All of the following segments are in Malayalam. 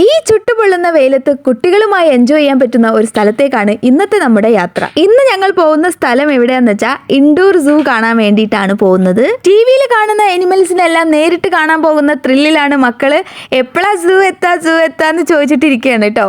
ഈ ചുട്ടുപൊള്ളുന്ന വെയിലത്ത് കുട്ടികളുമായി എൻജോയ് ചെയ്യാൻ പറ്റുന്ന ഒരു സ്ഥലത്തേക്കാണ് ഇന്നത്തെ നമ്മുടെ യാത്ര. ഇന്ന് ഞങ്ങൾ പോകുന്ന സ്ഥലം എവിടെയാന്ന് വെച്ചാൽ ഇൻഡോർ സൂ കാണാൻ വേണ്ടിയിട്ടാണ് പോകുന്നത്. ടിവിയിൽ കാണുന്ന അനിമൽസിനെല്ലാം നേരിട്ട് കാണാൻ പോകുന്ന ത്രില്ലിലാണ് മക്കള്. എപ്പോഴാ സൂ എത്താന്ന് ചോദിച്ചിട്ടിരിക്കുകയാണ് കേട്ടോ.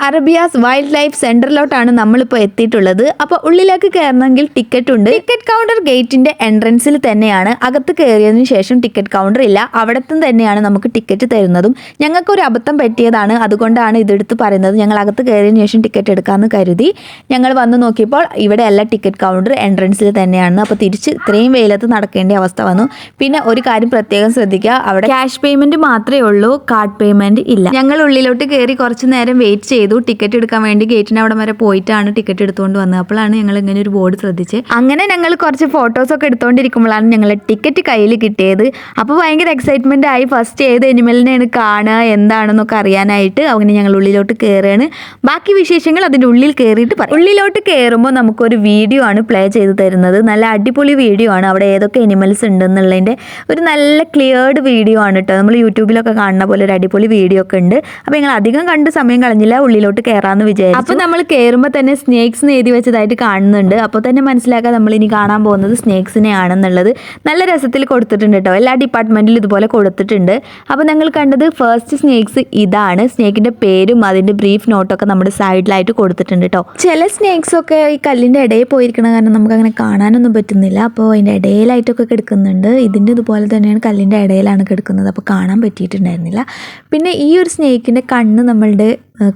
അറബിയാസ് വൈൽഡ് ലൈഫ് സെന്ററിലോട്ടാണ് നമ്മളിപ്പോൾ എത്തിയിട്ടുള്ളത്. അപ്പോൾ ഉള്ളിലേക്ക് കയറണമെങ്കിൽ ടിക്കറ്റ് ഉണ്ട്. ടിക്കറ്റ് കൗണ്ടർ ഗേറ്റിന്റെ എൻട്രൻസിൽ തന്നെയാണ്. അകത്ത് കയറിയതിനു ശേഷം ടിക്കറ്റ് കൗണ്ടർ ഇല്ല, അവിടത്തും തന്നെയാണ് നമുക്ക് ടിക്കറ്റ് തരുന്നതും. ഞങ്ങൾക്കൊരു അബദ്ധം പറ്റിയതാണ്, അതുകൊണ്ടാണ് ഇതെടുത്ത് പറയുന്നത്. ഞങ്ങൾ അകത്ത് കയറിയതിനു ശേഷം ടിക്കറ്റ് എടുക്കാമെന്ന് കരുതി ഞങ്ങൾ വന്ന് നോക്കിയപ്പോൾ ഇവിടെ അല്ല, ടിക്കറ്റ് കൗണ്ടർ എൻട്രൻസിൽ തന്നെയാണ്. അപ്പോൾ തിരിച്ച് ഇത്രയും വെയിലത്ത് നടക്കേണ്ട അവസ്ഥ വന്നു. പിന്നെ ഒരു കാര്യം പ്രത്യേകം ശ്രദ്ധിക്കുക, അവിടെ ക്യാഷ് പേയ്മെന്റ് മാത്രമേ ഉള്ളൂ, കാർഡ് പേയ്മെന്റ് ഇല്ല. ഞങ്ങൾ ഉള്ളിലോട്ട് കയറി കുറച്ച് നേരം വെയിറ്റ് ചെയ്തു. ടിക്കറ്റ് എടുക്കാൻ വേണ്ടി ഗേറ്റിന് അവിടെ വരെ പോയിട്ടാണ് ടിക്കറ്റ് എടുത്തുകൊണ്ട് വന്നത്. അപ്പോഴാണ് ഞങ്ങൾ ഇങ്ങനെ ഒരു ബോർഡ് ശ്രദ്ധിച്ച്. അങ്ങനെ ഞങ്ങൾ കുറച്ച് ഫോട്ടോസൊക്കെ എടുത്തുകൊണ്ടിരിക്കുമ്പോഴാണ് ഞങ്ങൾ ടിക്കറ്റ് കയ്യിൽ കിട്ടിയത്. അപ്പോൾ ഭയങ്കര എക്സൈറ്റ്മെന്റ് ആയി. ഫസ്റ്റ് ഏത് അനിമലിനെയാണ് കാണുക എന്താണെന്നൊക്കെ അറിയാനായിട്ട് അങ്ങനെ ഞങ്ങൾ ഉള്ളിലോട്ട് കയറുകയാണ്. ബാക്കി വിശേഷങ്ങൾ അതിൻ്റെ ഉള്ളിൽ കയറിയിട്ട് പറയും. ഉള്ളിലോട്ട് കയറുമ്പോൾ നമുക്കൊരു വീഡിയോ ആണ് പ്ലേ ചെയ്ത് തരുന്നത്. നല്ല അടിപൊളി വീഡിയോ ആണ്. അവിടെ ഏതൊക്കെ അനിമൽസ് ഉണ്ടെന്നുള്ളതിൻ്റെ ഒരു നല്ല ക്ലിയർഡ് വീഡിയോ ആണ് കേട്ടോ. നമ്മൾ യൂട്യൂബിലൊക്കെ കാണുന്ന പോലെ ഒരു അടിപൊളി വീഡിയോ ഒക്കെ ഉണ്ട്. അപ്പോൾ ഞങ്ങൾ അധികം കണ്ട് സമയം കളഞ്ഞില്ല, ഉള്ളിലോട്ട് കയറാമെന്ന് വിചാരിച്ചു. അപ്പോൾ നമ്മൾ കയറുമ്പോൾ തന്നെ സ്നേക്സ് എഴുതി വെച്ചതായിട്ട് കാണുന്നുണ്ട്. അപ്പോൾ തന്നെ മനസ്സിലാക്കാൻ നമ്മൾ ഇനി കാണാൻ പോകുന്നത് സ്നേക്സിനെ ആണെന്നുള്ളത്. നല്ല രസത്തിൽ കൊടുത്തിട്ടുണ്ട് കേട്ടോ. എല്ലാ ഡിപ്പാർട്ട്മെന്റിലും ഇതുപോലെ കൊടുത്തിട്ടുണ്ട്. അപ്പോൾ ഞങ്ങൾ കണ്ടത് ഫസ്റ്റ് സ്നേക്സ് ഇതാണ്. സ്നേക്കിന്റെ പേരും അതിന്റെ ബ്രീഫ് നോട്ടൊക്കെ നമ്മുടെ സൈഡിലായിട്ട് കൊടുത്തിട്ടുണ്ട് കേട്ടോ. ചില സ്നേക്സ് ഒക്കെ ഈ കല്ലിന്റെ ഇടയിൽ പോയിരിക്കണ കാരണം നമുക്ക് അങ്ങനെ കാണാനൊന്നും പറ്റുന്നില്ല. അപ്പോൾ അതിന്റെ ഇടയിലായിട്ടൊക്കെ കിടക്കുന്നുണ്ട്. ഇതിന്റെ ഇതുപോലെ തന്നെയാണ്, കല്ലിന്റെ ഇടയിലാണ് കിടക്കുന്നത്. അപ്പോൾ കാണാൻ പറ്റിയിട്ടുണ്ടായിരുന്നില്ല. പിന്നെ ഈ ഒരു സ്നേക്കിന്റെ കണ്ണ് നമ്മളുടെ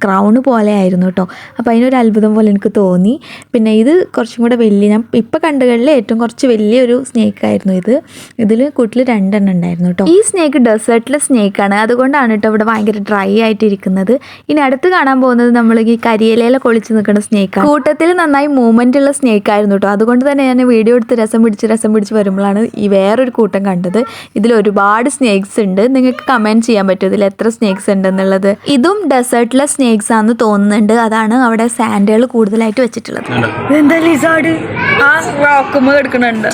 ക്രൗണ് പോലെ ആയിരുന്നു കേട്ടോ. അപ്പോൾ അതിനൊരു അത്ഭുതം പോലെ എനിക്ക് തോന്നി. പിന്നെ ഇത് കുറച്ചും കൂടെ വലിയ, ഞാൻ ഇപ്പോൾ കണ്ടുകളിൽ ഏറ്റവും കുറച്ച് വലിയൊരു സ്നേക്കായിരുന്നു ഇത്. ഇതിൽ കൂട്ടിൽ 2 എണ്ണം ഉണ്ടായിരുന്നു കേട്ടോ. ഈ സ്നേക്ക് ഡെസേർട്ടിലെ സ്നേക്കാണ്, അതുകൊണ്ടാണ് കേട്ടോ ഇവിടെ ഭയങ്കര ഡ്രൈ ആയിട്ടിരിക്കുന്നത്. ഇനി അടുത്ത് കാണാൻ പോകുന്നത് നമ്മൾ ഈ കരിയിലയിലെ കൊളിച്ച് നിൽക്കുന്ന സ്നേക്കാണ്. കൂട്ടത്തിൽ നന്നായി മൂവ്മെൻ്റ് ഉള്ള സ്നേക്കായിരുന്നു കേട്ടോ. അതുകൊണ്ട് തന്നെ ഞാൻ വീഡിയോ എടുത്ത് രസം പിടിച്ച് വരുമ്പോഴാണ് ഈ വേറൊരു കൂട്ടം കണ്ടത്. ഇതിൽ ഒരുപാട് സ്നേക്സ് ഉണ്ട്. നിങ്ങൾക്ക് കമൻറ്റ് ചെയ്യാൻ പറ്റും ഇതിൽ എത്ര സ്നേക്സ് ഉണ്ടെന്നുള്ളത്. ഇതും ഡെസേർട്ടിലെ സ്നേക്സ് ആണെന്ന് തോന്നുന്നുണ്ട്. അതാണ് അവിടെ സാൻഡുകൾ കൂടുതലായിട്ട് വെച്ചിട്ടുള്ളത്. എന്താ ലിസാർഡ് ആ റോക്കുമ്പോ എടുക്കുന്നുണ്ട്.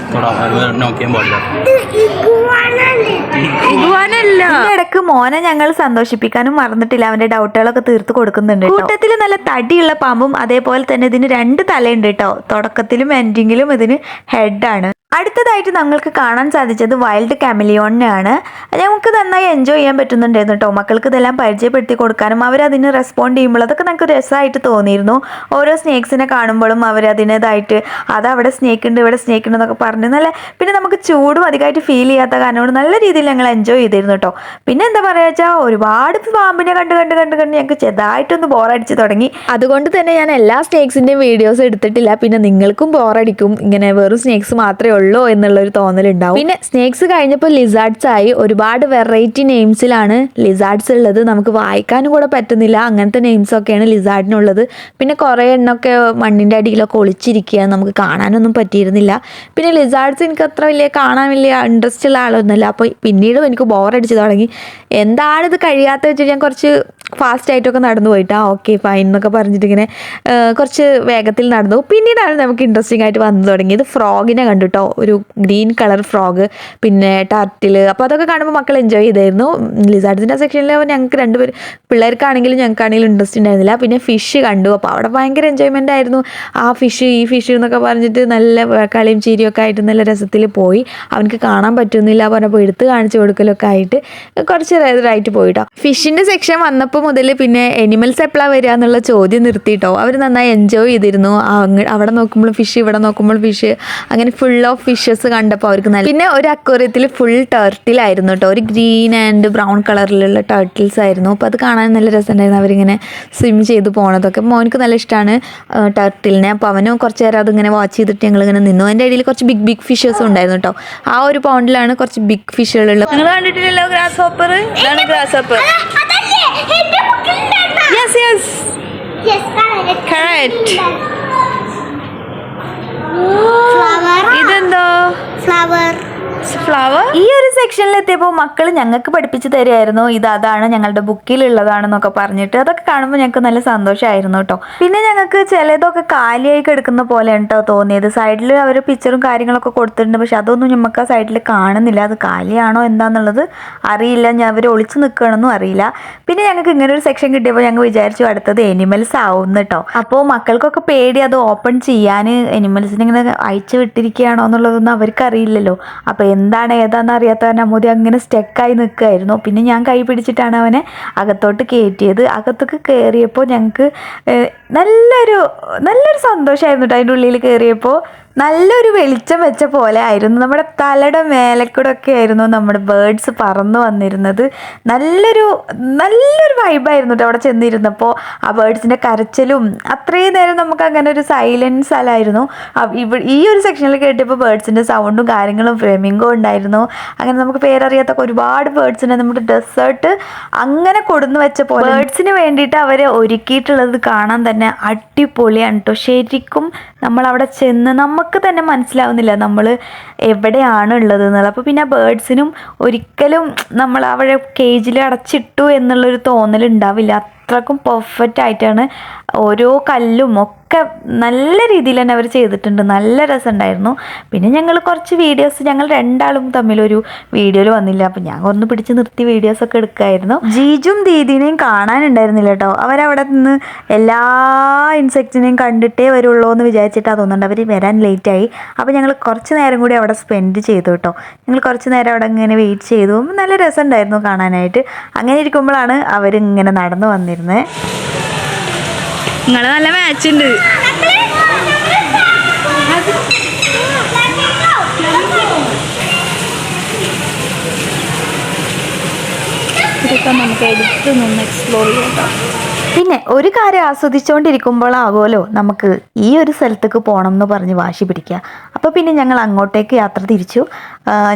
ഇടക്ക് മോനെ ഞങ്ങൾ സന്തോഷിപ്പിക്കാനും മറന്നിട്ടില്ല. അവന്റെ ഡൗട്ടുകളൊക്കെ തീർത്ത് കൊടുക്കുന്നുണ്ട്. കൂട്ടത്തിൽ നല്ല തടിയുള്ള പാമ്പും അതേപോലെ തന്നെ ഇതിന് 2 തലയുണ്ട് കേട്ടോ. തുടക്കത്തിലും എൻഡിങ്ങിലും ഇതിന് ഹെഡാണ്. അടുത്തതായിട്ട് നമ്മൾക്ക് കാണാൻ സാധിച്ചത് വൈൽഡ് കാമലിയോണിനെയാണ്. നമുക്ക് നന്നായി എൻജോയ് ചെയ്യാൻ പറ്റുന്നുണ്ടായിരുന്നു കേട്ടോ. മക്കൾക്ക് ഇതെല്ലാം പരിചയപ്പെടുത്തി കൊടുക്കാനും അവരതിന് റെസ്പോണ്ട് ചെയ്യുമ്പോൾ അതൊക്കെ നമുക്ക് രസമായിട്ട് തോന്നിയിരുന്നു. ഓരോ സ്നേക്സിനെ കാണുമ്പോഴും അവരതിനേതായിട്ട് അതവിടെ സ്നേക്ക് ഉണ്ട് ഇവിടെ സ്നേക്ക് ഉണ്ട് എന്നൊക്കെ പറഞ്ഞ് നല്ല, പിന്നെ നമുക്ക് ചൂടും അധികമായിട്ട് ഫീൽ ചെയ്യാത്ത കാരണം നല്ല രീതിയിൽ ഞങ്ങൾ എൻജോയ് ചെയ്തിരുന്നു കേട്ടോ. പിന്നെ എന്താ പറയുക വെച്ചാൽ ഒരുപാട് പാമ്പിനെ കണ്ട് ഞങ്ങൾക്ക് ചെറുതായിട്ടൊന്ന് ബോറടിച്ച് തുടങ്ങി. അതുകൊണ്ട് തന്നെ ഞാൻ എല്ലാ സ്നേക്സിൻ്റെയും വീഡിയോസ് എടുത്തിട്ടില്ല. പിന്നെ നിങ്ങൾക്കും ബോറടിക്കും, ഇങ്ങനെ വെറും സ്നേക്സ് മാത്രമേ ഉള്ളൂ എന്നുള്ളൊരു തോന്നലുണ്ടാവും. പിന്നെ സ്നേക്സ് കഴിഞ്ഞപ്പോൾ ലിസാർഡ്സ് ആയി. ഒരുപാട് വെറൈറ്റി നെയിംസിലാണ് ലിസാർഡ്സ് ഉള്ളത്. നമുക്ക് വായിക്കാനും കൂടെ പറ്റുന്നില്ല, അങ്ങനത്തെ നെയിംസൊക്കെയാണ് ലിസാർഡിനുള്ളത്. പിന്നെ കുറേ എണ്ണമൊക്കെ മണ്ണിൻ്റെ അടിയിലൊക്കെ ഒളിച്ചിരിക്കുകയാണ്, നമുക്ക് കാണാനൊന്നും പറ്റിയിരുന്നില്ല. പിന്നെ ലിസാർഡ്സ് എനിക്ക് അത്ര കാണാൻ വലിയ ഇൻട്രസ്റ്റ് ഉള്ള ആളൊന്നുമില്ല. അപ്പോൾ പിന്നീട് എനിക്ക് ബോറടിച്ച് തുടങ്ങി. എന്താണിത് കഴിയാത്ത വെച്ചിട്ട് ഞാൻ കുറച്ച് ഫാസ്റ്റ് ആയിട്ടൊക്കെ നടന്നു പോയിട്ടാ. ഓക്കെ ഫൈൻ എന്നൊക്കെ പറഞ്ഞിട്ട് ഇങ്ങനെ കുറച്ച് വേഗത്തിൽ നടന്നു. പിന്നീടാണ് നമുക്ക് ഇൻട്രസ്റ്റിംഗ് ആയിട്ട് വന്നു തുടങ്ങിയത്. ഫ്രോഗിനെ കണ്ടു കേട്ടോ, ഒരു ഗ്രീൻ കളർ ഫ്രോഗ്, പിന്നെ ടർട്ടിൽ. അപ്പോൾ അതൊക്കെ കാണുമ്പോൾ മക്കൾ എൻജോയ് ചെയ്തായിരുന്നു. ലിസാർഡ്സിൻ്റെ സെക്ഷനിൽ ഞങ്ങൾക്ക് 2 പേര്, പിള്ളേർക്കാണെങ്കിലും ഞങ്ങൾക്കാണെങ്കിലും ഇൻട്രസ്റ്റ് ഉണ്ടായിരുന്നില്ല. പിന്നെ ഫിഷ് കണ്ടു. അപ്പോൾ അവിടെ ഭയങ്കര എൻജോയ്മെൻ്റ് ആയിരുന്നു. ആ ഫിഷ് ഈ ഫിഷ് എന്നൊക്കെ പറഞ്ഞിട്ട് നല്ല കളിയും ചിരിയൊക്കെ ആയിട്ട് നല്ല രസത്തിൽ പോയി. അവനക്ക് കാണാൻ പറ്റുന്നില്ല പറഞ്ഞപ്പോൾ എടുത്ത് കാണിച്ചു കൊടുക്കലൊക്കെ ആയിട്ട് കുറച്ച് റൈറ്റ് പോയിട്ടോ. ഫിഷിൻ്റെ സെക്ഷൻ വന്നപ്പോൾ മുതൽ പിന്നെ എനിമൽസ് എപ്പോഴാണ് വരിക എന്നുള്ള ചോദ്യം നിർത്തിയിട്ടോ. അവർ നന്നായി എൻജോയ് ചെയ്തിരുന്നു. അവിടെ നോക്കുമ്പോൾ ഫിഷ്, ഇവിടെ നോക്കുമ്പോൾ ഫിഷ്, അങ്ങനെ ഫുൾ ഓഫ് ഫിഷസ് കണ്ടപ്പോൾ അവർക്ക് നല്ല. പിന്നെ ഒരു അക്വേറിയത്തിൽ ഫുൾ ടർട്ടിലായിരുന്നു കേട്ടോ. ഒരു ഗ്രീൻ ആൻഡ് ബ്രൗൺ കളറിലുള്ള ടർട്ടിൽസ് ആയിരുന്നു. അപ്പോൾ അത് കാണാൻ നല്ല രസമുണ്ടായിരുന്നു. അവരിങ്ങനെ സ്വിം ചെയ്ത് പോണതൊക്കെ. മോനക്ക് നല്ല ഇഷ്ടമാണ് ടർട്ടിലിനെ. അപ്പോൾ അവനും കുറച്ച് നേരം അതിങ്ങനെ വാച്ച് ചെയ്തിട്ട് ഞങ്ങളിങ്ങനെ നിന്നു. അതിൻ്റെ ഇടയിൽ കുറച്ച് ബിഗ് ഫിഷസും ഉണ്ടായിരുന്നു കേട്ടോ. ആ ഒരു പൗണ്ടിലാണ് കുറച്ച് ബിഗ് ഫിഷുകളുള്ളത്. നിങ്ങൾ കണ്ടിട്ടില്ലല്ലോ ഗ്രാസ് ഹോപ്പർ? ഇതാണ് ഗ്രാസ് ഹോപ്പർ. ഇതെന്തോ ഫ്ലവർ. ഈ ഒരു സെക്ഷനിലെത്തിയപ്പോൾ മക്കൾ ഞങ്ങൾക്ക് പഠിപ്പിച്ച് തരുമായിരുന്നു, അതാണ് ഞങ്ങളുടെ ബുക്കിലുള്ളതാണെന്നൊക്കെ പറഞ്ഞിട്ട്. അതൊക്കെ കാണുമ്പോൾ ഞങ്ങൾക്ക് നല്ല സന്തോഷമായിരുന്നു കേട്ടോ. പിന്നെ ഞങ്ങൾക്ക് ചിലതൊക്കെ കാലിയായി കിടക്കുന്ന പോലെയാണ് കേട്ടോ തോന്നിയത്. സൈഡിൽ അവർ പിക്ചറും കാര്യങ്ങളൊക്കെ കൊടുത്തിട്ടുണ്ട്, പക്ഷെ അതൊന്നും നമുക്ക് ആ സൈഡിൽ കാണുന്നില്ല. അത് കാലിയാണോ എന്താണെന്നുള്ളത് അറിയില്ല, അവർ ഒളിച്ചു നിൽക്കുകയാണെന്നും അറിയില്ല. പിന്നെ ഞങ്ങൾക്ക് ഇങ്ങനെ ഒരു സെക്ഷൻ കിട്ടിയപ്പോൾ ഞങ്ങൾ വിചാരിച്ചു അടുത്തത് എനിമൽസ് ആവും കേട്ടോ. അപ്പോൾ മക്കൾക്കൊക്കെ പേടി അത് ഓപ്പൺ ചെയ്യാൻ, എനിമൽസിനെ ഇങ്ങനെ അയച്ചു വിട്ടിരിക്കുകയാണോ എന്നുള്ളതൊന്നും അവർക്കറിയില്ലല്ലോ. അപ്പോൾ എന്താണ് ഏതാണെന്ന് അറിയാത്ത അമ്മൂതി അങ്ങനെ സ്റ്റക്കായി നിൽക്കുമായിരുന്നു. പിന്നെ ഞാൻ കൈ പിടിച്ചിട്ടാണ് അവനെ അകത്തോട്ട് കയറ്റിയത്. അകത്തേക്ക് കയറിയപ്പോൾ ഞങ്ങൾക്ക് നല്ലൊരു സന്തോഷമായിരുന്നു കേട്ടോ. അതിൻ്റെ ഉള്ളിൽ കയറിയപ്പോൾ നല്ലൊരു വെളിച്ചം വെച്ച പോലെ ആയിരുന്നു. നമ്മുടെ തലയുടെ മേലക്കൂടെ ഒക്കെ ആയിരുന്നു നമ്മുടെ ബേർഡ്സ് പറന്നു വന്നിരുന്നത്. നല്ലൊരു വൈബായിരുന്നു കേട്ടോ അവിടെ ചെന്നിരുന്നപ്പോൾ. ആ ബേർഡ്സിൻ്റെ കരച്ചിലും അത്രയും നേരം നമുക്ക് അങ്ങനെ ഒരു സൈലൻസ് അല്ലായിരുന്നു. ഈ ഒരു സെക്ഷനിൽ കേട്ടപ്പോൾ ബേർഡ്സിൻ്റെ സൗണ്ടും കാര്യങ്ങളും ഫ്ലെമിംഗോ ഉണ്ടായിരുന്നു. അങ്ങനെ നമുക്ക് പേരറിയാത്ത ഒരുപാട് ബേർഡ്സിനെ നമ്മുടെ ഡെസേർട്ട് അങ്ങനെ കൊടുന്നു വെച്ച പോലെ ബേർഡ്സിന് വേണ്ടിയിട്ട് അവർ ഒരുക്കിയിട്ടുള്ളത് കാണാൻ തന്നെ അടിപൊളിയാണ് കേട്ടോ. ശരിക്കും നമ്മളവിടെ ചെന്ന് നമുക്ക് തന്നെ മനസ്സിലാവുന്നില്ല നമ്മൾ എവിടെയാണ് ഉള്ളത് എന്നുള്ളത്. അപ്പോൾ പിന്നെ ബേർഡ്സിനും ഒരിക്കലും നമ്മൾ അവിടെ കേജിൽ അടച്ചിട്ടു എന്നുള്ളൊരു തോന്നലുണ്ടാവില്ല. അത്രക്കും പെർഫെക്റ്റ് ആയിട്ടാണ് ഓരോ കല്ലും ഒക്കെ നല്ല രീതിയിൽ തന്നെ അവർ ചെയ്തിട്ടുണ്ട്. നല്ല രസമുണ്ടായിരുന്നു. പിന്നെ ഞങ്ങൾ കുറച്ച് വീഡിയോസ്, ഞങ്ങൾ രണ്ടാളും തമ്മിലൊരു വീഡിയോയിൽ വന്നില്ല, അപ്പം ഞാൻ ഒന്ന് പിടിച്ച് നിർത്തി വീഡിയോസൊക്കെ എടുക്കുമായിരുന്നു. ജീജും ദീദിനെയും കാണാനുണ്ടായിരുന്നില്ല കേട്ടോ. അവരവിടെ നിന്ന് എല്ലാ ഇൻസെക്റ്റിനെയും കണ്ടിട്ടേ വരുള്ളൂ എന്ന് വിചാരിച്ചിട്ടാണ് തോന്നുന്നുണ്ട് അവർ വരാൻ ലേറ്റായി. അപ്പോൾ ഞങ്ങൾ കുറച്ച് നേരം കൂടി അവിടെ സ്പെൻഡ് ചെയ്തു കേട്ടോ. ഞങ്ങൾ കുറച്ച് നേരം അവിടെ ഇങ്ങനെ വെയിറ്റ് ചെയ്തു. നല്ല രസമുണ്ടായിരുന്നു കാണാനായിട്ട്. അങ്ങനെ ഇരിക്കുമ്പോഴാണ് അവരിങ്ങനെ നടന്നു വന്നിരുന്നത്. നിങ്ങൾ നല്ല മാച്ച് ഉണ്ട്. ഇതൊക്കെ നമുക്ക് എടുത്ത് നിന്ന് എക്സ്പ്ലോർ ചെയ്യാം. പിന്നെ ഒരു കാര്യം ആസ്വദിച്ചുകൊണ്ടിരിക്കുമ്പോഴാകുമല്ലോ നമുക്ക് ഈ ഒരു സ്ഥലത്തേക്ക് പോകണം എന്ന് പറഞ്ഞ് വാശി പിടിക്കുക. അപ്പോൾ പിന്നെ ഞങ്ങൾ അങ്ങോട്ടേക്ക് യാത്ര തിരിച്ചു.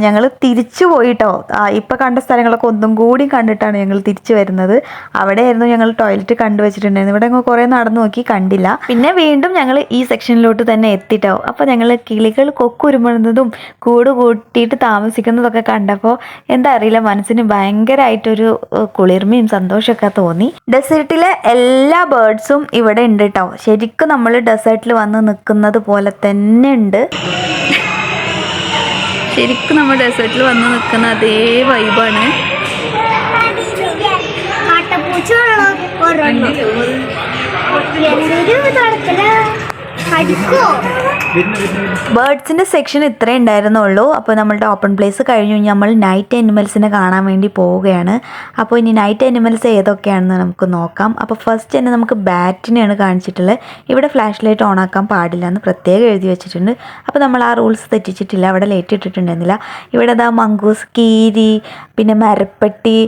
ഞങ്ങൾ തിരിച്ചു പോയിട്ടോ. ഇപ്പം കണ്ട സ്ഥലങ്ങളൊക്കെ ഒന്നും കൂടി കണ്ടിട്ടാണ് ഞങ്ങൾ തിരിച്ചു വരുന്നത്. അവിടെയായിരുന്നു ഞങ്ങൾ ടോയ്ലറ്റ് കണ്ടുവച്ചിട്ടുണ്ടായിരുന്നു. ഇവിടെ കുറേ നടന്നു നോക്കി, കണ്ടില്ല. പിന്നെ വീണ്ടും ഞങ്ങൾ ഈ സെക്ഷനിലോട്ട് തന്നെ എത്തിട്ടോ. അപ്പോൾ ഞങ്ങൾ കിളികൾ കൊക്കുരുമുന്നതും കൂട് കൂട്ടിയിട്ട് താമസിക്കുന്നതൊക്കെ കണ്ടപ്പോൾ എന്താ അറിയില്ല, മനസ്സിന് ഭയങ്കരമായിട്ടൊരു കുളിർമയും സന്തോഷമൊക്കെ തോന്നി. ഡെസേർട്ടിലെ എല്ലാ ബേർഡ്സും ഇവിടെ ഉണ്ട് കേട്ടോ. ശരിക്കും നമ്മൾ ഡെസേർട്ടിൽ വന്ന് നിൽക്കുന്നത് പോലെ തന്നെ ഉണ്ട്. ശരിക്കും നമ്മൾ ഡെസേർട്ടിൽ വന്ന് നിൽക്കുന്ന അതേ വൈബാണ്. ബേർഡ്സിൻ്റെ സെക്ഷൻ ഇത്രേ ഉണ്ടായിരുന്നുള്ളൂ. അപ്പോൾ നമ്മളുടെ ഓപ്പൺ പ്ലേസ് കഴിഞ്ഞു. നമ്മൾ നൈറ്റ് അനിമൽസിനെ കാണാൻ വേണ്ടി പോവുകയാണ്. അപ്പോൾ ഇനി നൈറ്റ് അനിമൽസ് ഏതൊക്കെയാണെന്ന് നമുക്ക് നോക്കാം. അപ്പോൾ ഫസ്റ്റ് തന്നെ നമുക്ക് ബാറ്റിനെയാണ് കാണിച്ചിട്ടുള്ളത്. ഇവിടെ ഫ്ലാഷ് ലൈറ്റ് ഓൺ ആക്കാൻ പാടില്ല എന്ന് പ്രത്യേകം എഴുതി വെച്ചിട്ടുണ്ട്. അപ്പോൾ നമ്മൾ ആ റൂൾസ് തെറ്റിച്ചിട്ടില്ല, അവിടെ ലൈറ്റ് ഇട്ടിട്ടുണ്ടായിരുന്നില്ല. ഇവിടെ മംഗൂസ്, കീരി, പിന്നെ മരപ്പെട്ടി,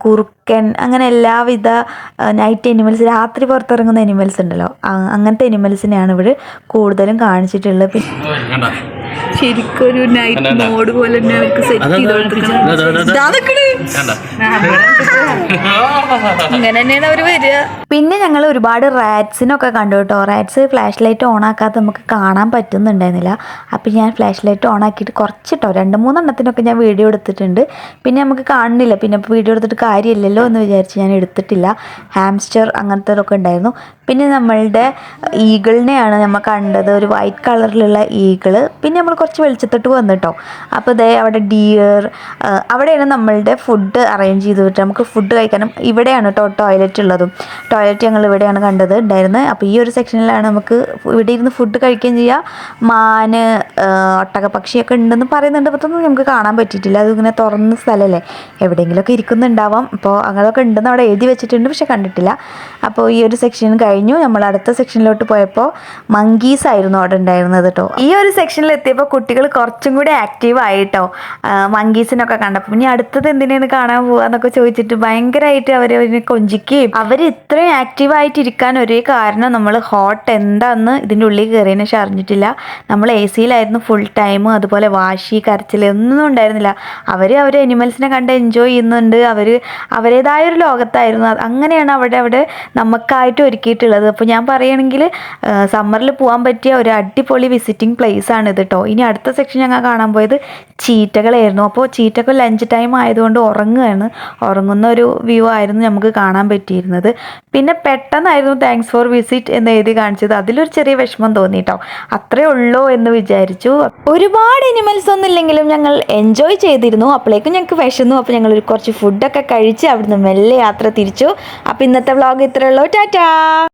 കുറുക്കൻ, അങ്ങനെ എല്ലാവിധ നൈറ്റ് അനിമൽസ്, രാത്രി പുറത്തിറങ്ങുന്ന അനിമൽസ് ഉണ്ടല്ലോ, അങ്ങനത്തെ അനിമൽസിനെയാണ് ഇവിടെ കൂടുതലും കാണിച്ചിട്ടുള്ളത്. ശരിക്കും ഒരു നൈറ്റ് മോഡ് പോലെ ഇങ്ങനെ തന്നെയാണ് അവർ വരിക. പിന്നെ ഞങ്ങൾ ഒരുപാട് റാറ്റ്സിനൊക്കെ കണ്ടു കേട്ടോ. റാറ്റ്സ് ഫ്ലാഷ് ലൈറ്റ് ഓൺ ആക്കാതെ നമുക്ക് കാണാൻ പറ്റുന്നുണ്ടായിരുന്നില്ല. അപ്പം ഞാൻ ഫ്ലാഷ് ലൈറ്റ് ഓൺ ആക്കിയിട്ട് കുറച്ചിട്ടോ 2-3 എണ്ണത്തിനൊക്കെ ഞാൻ വീഡിയോ എടുത്തിട്ടുണ്ട്. പിന്നെ നമുക്ക് കാണുന്നില്ല, പിന്നെ ഇപ്പോൾ വീഡിയോ എടുത്തിട്ട് കാര്യമില്ലല്ലോ എന്ന് വിചാരിച്ച് ഞാൻ എടുത്തിട്ടില്ല. ഹാംസ്റ്റർ അങ്ങനത്തതൊക്കെ ഉണ്ടായിരുന്നു. പിന്നെ നമ്മളുടെ ഈഗിളിനെയാണ് നമ്മൾ കണ്ടത്, ഒരു വൈറ്റ് കളറിലുള്ള ഈഗിള്. പിന്നെ നമ്മൾ കുറച്ച് വെളിച്ചത്തോട്ട് വന്നിട്ടോ. അപ്പോൾ ഇതേ അവിടെ ഡിയർ, അവിടെയാണ് നമ്മളുടെ ഫുഡ് അറേഞ്ച് ചെയ്തിട്ട് നമുക്ക് ഫുഡ് കഴിക്കാനും. ഇവിടെയാണ് കേട്ടോ ടോയ്ലറ്റ് ഉള്ളതും. ടോയ്ലറ്റ് ഞങ്ങൾ ഇവിടെയാണ് കണ്ടത് ഉണ്ടായിരുന്നത്. അപ്പോൾ ഈ ഒരു സെക്ഷനിലാണ് നമുക്ക് ഇവിടെ ഇരുന്ന് ഫുഡ് കഴിക്കുകയും ചെയ്യാം. മാന്, ഒട്ടകപ്പക്ഷിയൊക്കെ ഉണ്ടെന്ന് പറയുന്നുണ്ട്. അതൊന്നും നമുക്ക് കാണാൻ പറ്റിയിട്ടില്ല, അതിങ്ങനെ തുറന്ന സ്ഥലമല്ലേ, എവിടെയെങ്കിലുമൊക്കെ ഇരിക്കുന്നുണ്ടാവാം. അപ്പോൾ അങ്ങനെയൊക്കെ ഉണ്ടെന്ന് അവിടെ എഴുതി വെച്ചിട്ടുണ്ട്, പക്ഷെ കണ്ടിട്ടില്ല. അപ്പോൾ ഈ ഒരു സെക്ഷൻ കഴിഞ്ഞു. നമ്മൾ അടുത്ത സെക്ഷനിലോട്ട് പോയപ്പോൾ മങ്കീസ് ആയിരുന്നു അവിടെ ഉണ്ടായിരുന്നത് കേട്ടോ. ഈ ഒരു സെക്ഷനിൽ എത്തിയപ്പോൾ കുട്ടികൾ കുറച്ചും കൂടി ആക്റ്റീവ് ആയിട്ടോ, മങ്കീസിനൊക്കെ കണ്ടപ്പോൾ. ഇനി അടുത്തത് എന്തിനാണ് കാണാൻ പോവാന്നൊക്കെ ചോദിച്ചിട്ട് ഭയങ്കരമായിട്ട് അവരെ കൊഞ്ചിക്കുകയും. അവർ ഇത്രയും ആക്റ്റീവായിട്ടിരിക്കാൻ ഒരേ കാരണം നമ്മൾ ഹോട്ട് എന്താന്ന് ഇതിൻ്റെ ഉള്ളിൽ കയറിയതിന് ശേഷം അറിഞ്ഞിട്ടില്ല. നമ്മൾ എ സിയിലായിരുന്നു ഫുൾ ടൈം. അതുപോലെ വാശി, കരച്ചിൽ ഒന്നും ഉണ്ടായിരുന്നില്ല. അവർ അനിമൽസിനെ കണ്ട് എൻജോയ് ചെയ്യുന്നുണ്ട്. അവരുടേതായൊരു ലോകത്തായിരുന്നു. അങ്ങനെയാണ് അവിടെ നമുക്കായിട്ട് ഒരുക്കിയിട്ടുള്ളത്. അപ്പോൾ ഞാൻ പറയുകയാണെങ്കിൽ സമ്മറിൽ പോകാൻ പറ്റിയ ഒരു അടിപൊളി വിസിറ്റിംഗ് പ്ലേസ് ആണ് ഇത് കേട്ടോ. കേട്ടോ. ഇനി അടുത്ത സെക്ഷൻ ഞങ്ങൾ കാണാൻ പോയത് ചീറ്റകളായിരുന്നു. അപ്പോൾ ചീറ്റകൾ ലഞ്ച് ടൈം ആയതുകൊണ്ട് ഉറങ്ങുന്ന ഒരു വ്യൂ ആയിരുന്നു നമുക്ക് കാണാൻ പറ്റിയിരുന്നത്. പിന്നെ പെട്ടെന്നായിരുന്നു താങ്ക്സ് ഫോർ വിസിറ്റ് എന്ന് എഴുതി കാണിച്ചത്. അതിലൊരു ചെറിയ വിഷമം തോന്നി കേട്ടോ. അത്രേ ഉള്ളൂ എന്ന് വിചാരിച്ചു. ഒരുപാട് അനിമൽസ് ഒന്നും ഇല്ലെങ്കിലും ഞങ്ങൾ എൻജോയ് ചെയ്തിരുന്നു. അപ്പോഴേക്കും ഞങ്ങൾക്ക് വിശന്നു. അപ്പോൾ ഞങ്ങൾ കുറച്ച് ഫുഡൊക്കെ കഴിച്ച് അവിടുന്ന് മെല്ലെ യാത്ര തിരിച്ചു. അപ്പോൾ ഇന്നത്തെ വ്ളോഗ് ഇത്രയേ ഉള്ളൂ. ടാറ്റാ.